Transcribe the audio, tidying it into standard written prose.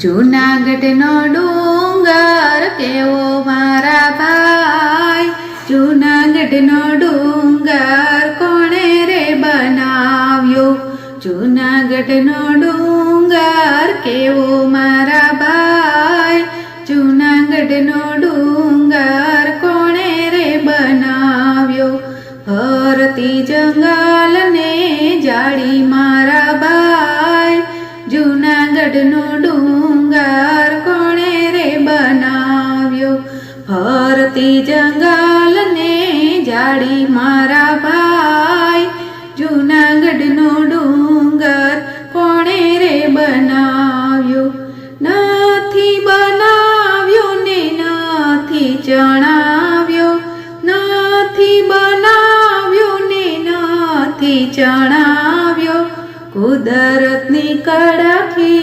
જૂનાગઢનો ડુંગર કેવો મારા ભાઈ, જૂનાગઢનો ડુંગર કોણે રે બનાવ્યો? જૂનાગઢનો ડુંગર કેવો મારા ભાઈ, જૂનાગઢનો ડુંગર કોણે રે બનાવ્યો? ભરતી જંગલને જાળી મારા ભાઈ, જૂનાગઢનો ડુંગર કોણે રે બનાવ્યો? ભરતી જંગલને જાળી મારા ભાઈ, જૂનાગઢનો ડુંગર કોણે રે બનાવ્યો? નથી બનાવ્યો ને નથી જણાવ્યો, નથી બનાવ્યો ને નથી જણાવ્યો, કુદરતની કડકી